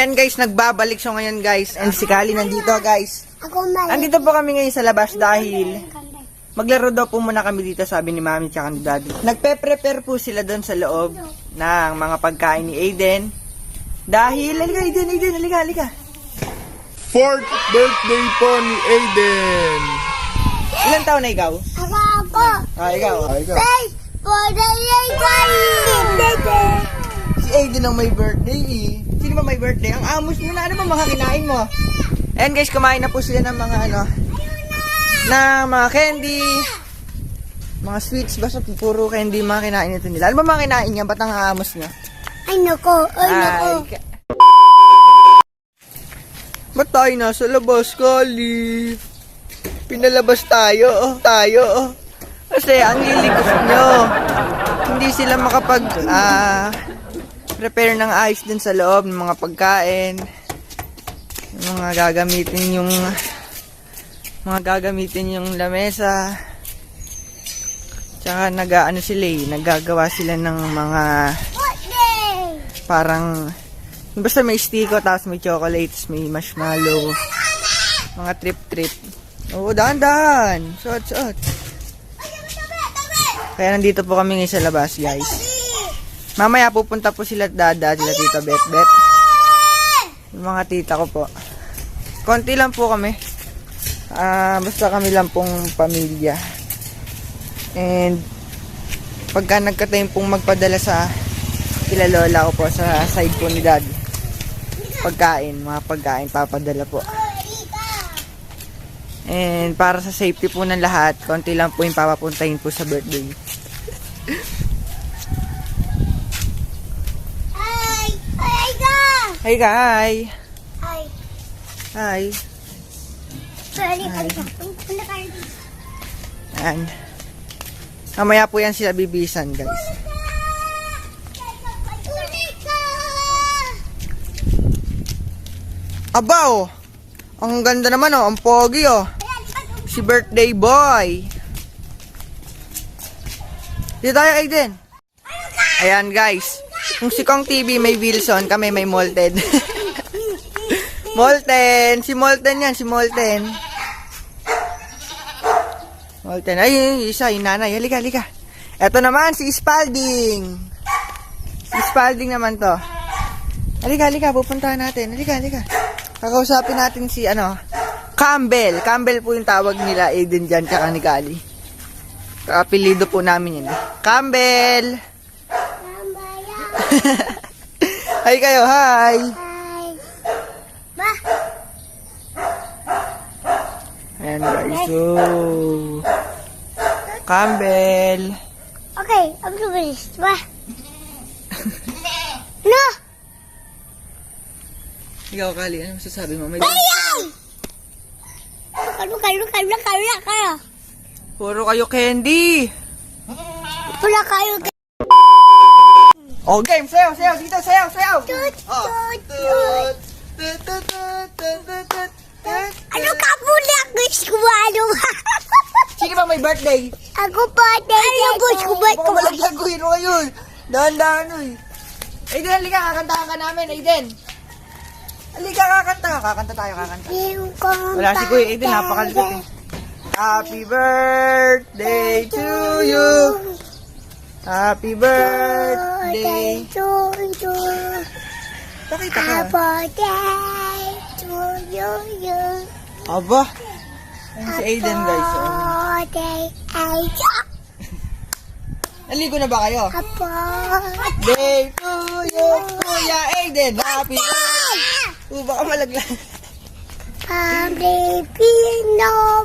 Ayan guys, nagbabalik siya ngayon guys. And si Kali nandito guys. Andito po kami ngayon sa labas dahil maglaro daw po muna kami dito, sabi ni Mami tsaka ni Daddy. Nagpe-prepare po sila doon sa loob ng mga pagkain ni Aiden. Dahil, halika Aiden, halika. 4th birthday po ni Aiden. Ilang taon na ikaw? Ako. Ikaw. Face for the Si Aiden ang may birthday eh. Sino ba may birthday? Ang amos mo na, ano ba makakinain mo? Ayan guys, kumain na po sila ng mga na mga candy, mga sweets, basta puro candy mga kinain ito nila. Ano ba mga kinain niya? Ba't ang amos niya? Ay, nako. Ba't tayo nasa labas, Kali? Pinalabas tayo. Kasi ang liligos nyo. Hindi sila prepare ng ayos din sa loob ng mga pagkain. Yung mga gagamitin yung lamesa. Tsaka naggagawa sila ng mga parang basta may stiko, tapos may chocolates, may marshmallow, mga trip. Oo, dahan. Suot. Kaya nandito po kami ngayon sa labas, guys. Mamaya pupunta po sila Dada, sila Tita Bet. Yung mga tita ko po. Konti lang po kami. Basta kami lang pong pamilya. And pagka nagka-time pong magpadala sa kila lola ko po sa side po ni Daddy, mga pagkain papadala po. And para sa safety po ng lahat, konti lang po yung papapuntahin po sa birthday. Hi guys. Hi. Ayan. Mamaya po yan sila bibisan, guys. Aba, ang ganda naman, ang pogi, si birthday boy. Dito tayo, Aiden. Ayan, guys. Kung si Kong TV may Wilson, kami may Molten. Si Molten yan, si Molten. Ay, isa, yung nanay. Halika. Eto naman, si Spalding. Si Spalding naman to. Halika, pupuntahan natin. Halika. Kakausapin natin si, Campbell. Campbell po yung tawag nila, Aiden dyan, tsaka ni Kali. Kaapelido po namin yun. Campbell! Hi kayo, hi! Ayan guys, so Campbell. Okay, I'm doing this. No! Ikaw, Kali, ano masasabi mo? Kayo. Puro kayo candy. Pula kayo. Oh, game, sayaw, dito, sayaw. Tut. Tut. Ano ka muna, guys ko Sino ba may birthday? Ako pa, ano guys ko ba? Baka malaglaguhin mo ngayon. Dahan-dahan, Aiden, halika, kakantahan ka namin, Aiden. Halika, kakanta tayo. Wala si Kuya Aiden, napakalikot Happy birthday to you. Happy birthday to you. Pakita ka. Happy birthday to you. Aba. Ayan si Aiden, guys. Naligo na ba kayo? Happy Day to you, Kuya Aiden. Happy birthday. Baka malaglag. Pilipino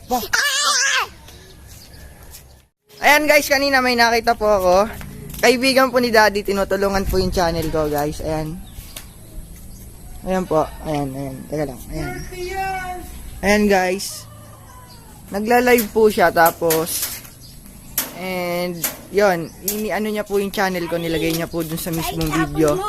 Ba? Ayan guys, kanina may nakita po ako. Kaibigan po ni Daddy, tinutulungan po yung channel ko, guys. Ayan. Ayan po. Ayan. Teka lang. Ayan guys. Nagla-live po siya, tapos and yon, ano niya po yung channel ko, nilagay niya po dun sa mismong video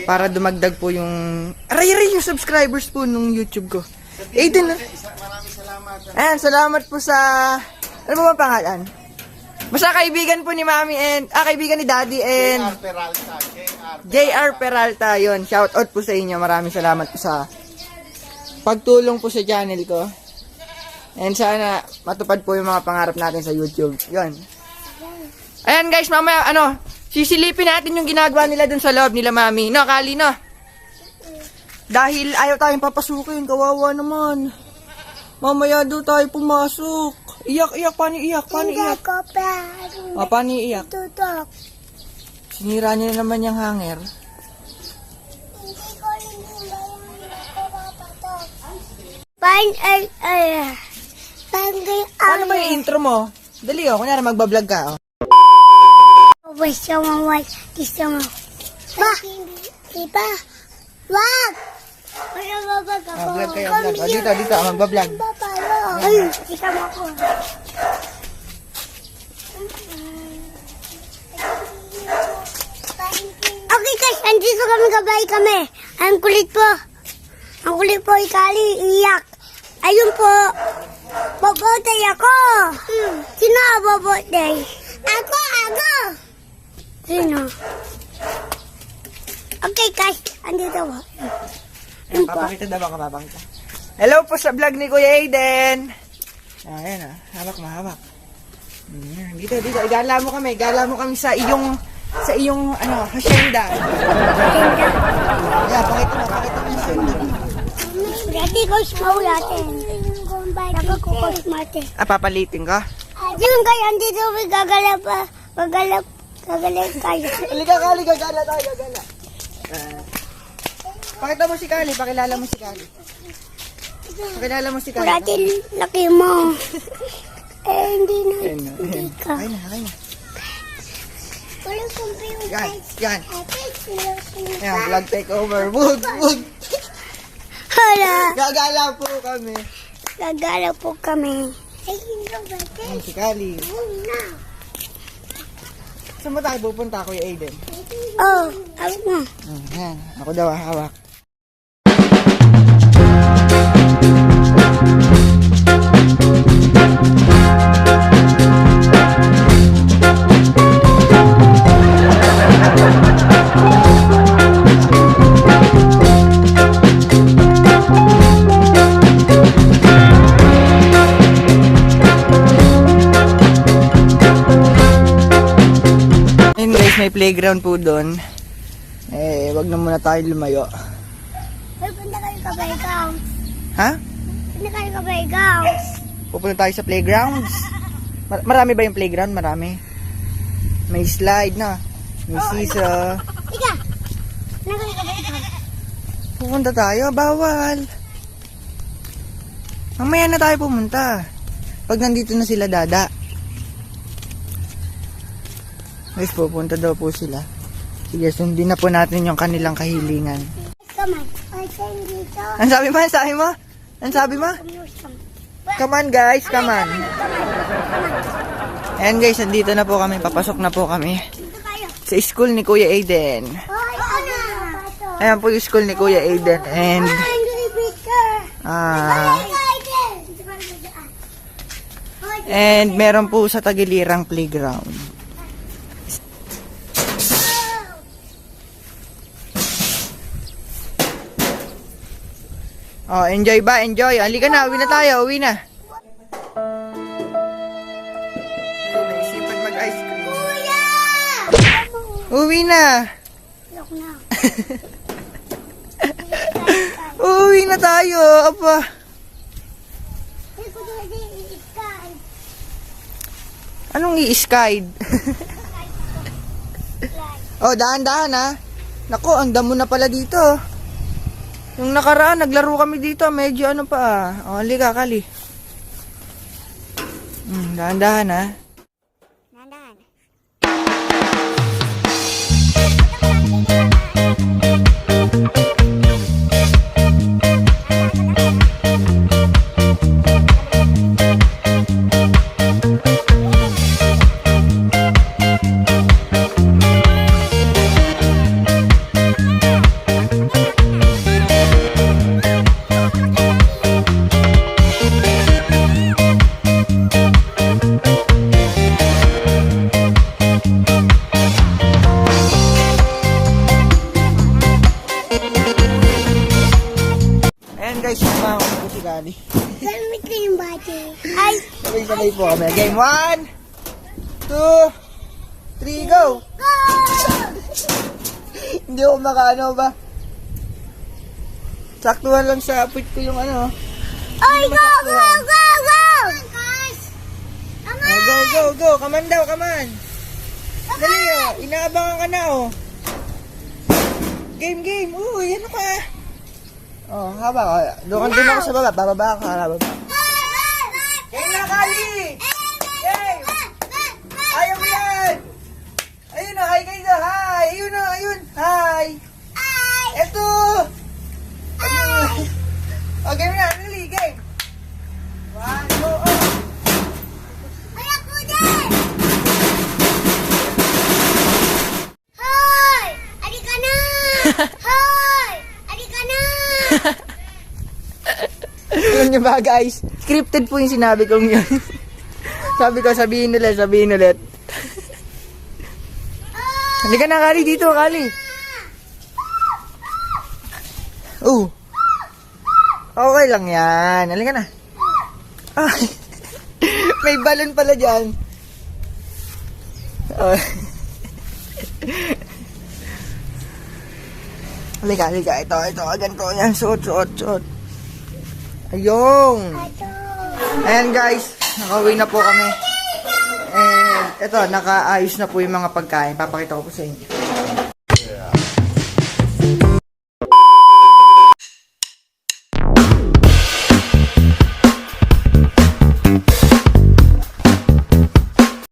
para dumagdag po yung yung subscribers po nung YouTube ko. Aiden, Maraming salamat. ayan, salamat po sa, ano ba pangalan? Basta kaibigan po ni Mami and, kaibigan ni Daddy and Peralta. JR Peralta, yun. Shout out po sa inyo. Maraming salamat po sa pagtulong po sa channel ko. And sana matupad po yung mga pangarap natin sa YouTube. Yun. Ayan guys, mamaya, sisilipin natin yung ginagawa nila dun sa loob nila Mami. No, Kali, no? Dahil ayaw tayong papasukin. Kawawa naman. Mamaya doon tayo pumasok. Iyak. Paano iyak? Hindi ko pa. Paano iyak? Tutok. Sinira niya na naman yung hanger. Hindi ko papatok. Paano ba yung intro mo? Dali kunyari magbablog ka Gusto mo. Ba? Iba? Wag! Wala babag ako. Vlog kayo, vlog. Dito, magbablog. Ay, isama ko. Okay guys, andito kami gabay kami. Ang kulit po. Ikali, iyak. Ayun po. Bobotay ako. Sino ang bobotay? Ako. Sino? Okay guys, andito po. Ayun po. Papakita. Hello po sa vlog ni Kuya Aiden. Ayan hawak. Dito, igala mo kami sa iyong hacienda. Ayan, pakita mo yung hacienda. Dati ko smaw natin. Dapat ko natin. Papalitin ka? Yung kaya andito may gagalap kayo. Halika, Kali, gagala tayo. Pakita mo si Kali, pakilala mo si Kali. Dati laki mo. Hindi ka. Ayun na. Walang computer. Yan. Ayan, vlog takeover. Wag. Hala. Gagala po kami. Gagala po kami. Ay, hindi ba? Ayan, si Kali. Saan ba tayo pupunta, Kuya Aiden? Oh, awit mo. Ayan, ako daw hawak. Ayun guys, may playground po doon. Wag na muna tayo lumayo. Ay, punta kayo kabaygaw. Ha? Punta kayo kabaygaw. Pupunta tayo sa playgrounds. Marami ba yung playground? Marami. May slide na. May seesaw. Ika. Punta kayo kabaygaw. Pupunta tayo? Bawal. Mamaya na tayo pumunta. Pag nandito na sila Dada. Guys, pupunta daw po sila. Sige, sundin na po natin yung kanilang kahilingan. Come on. Ay, dito. Ano sabi mo? Come on guys, come on. Ayan guys, nandito na po kami. Papasok na po kami Dito kayo. sa school ni Kuya Aiden. Ay, ano? Ayan po yung school ni Kuya Aiden. And, Ay, hindi picture. and meron po sa tagilirang playground. Oh, enjoy ba? Enjoy. Halika na, uwi na tayo. Uwi na. Naisipan mag-ice cream. Kuya! Uwi na. Ayoko na. Uwi na tayo. Apa. Ay, ko doon i-sky. Anong i-skide? Oh, dahan-dahan ha. Naku, ang damo na pala dito. Yung nakaraan, naglaro kami dito. Medyo ano pa. Oh, halika, Kali. Dahan-dahan ha. Nandan. po si Kali. Gamit ko yung bati. Ay, Sabay-sabay po kami. Game 1, 2, 3, go! go! Hindi ako makaano ba? Saktuhan lang sa puwit ko yung ano. Ay, go, go, go, go! Guys! Oh, go, go, go! Kaman daw, kaman! Dali oh, inaabangan ka na oh. Game, game! Uy, ano ka? Oh, haba ka. Doon ako sa baba. Bababa ka, bababa. Game na, Kali! Game! Ayaw mo yan! Ayun o, hi guys o, hi! Ayun o, ayun! Hi! Eto! Ayun! O, game na, dali, game! One, go, oh! Ay, ako din! Hoy! Ari ka na! Hoy! Ari ka na! Alam niyo ba guys, scripted po yung sinabi kong yun. Sabi ko, sabihin ulit, sabihin ulit. Halika na, Kali, dito, Kali. Oh. Okay lang yan. Halika na. Ay. May balon pala dyan. Oh. Halika, halika. Ito. Ganito yan. Suot. Ayong. Ayan guys, nakauwi na po kami. And ito, nakaayos na po yung mga pagkain. Papakita ko po sa inyo.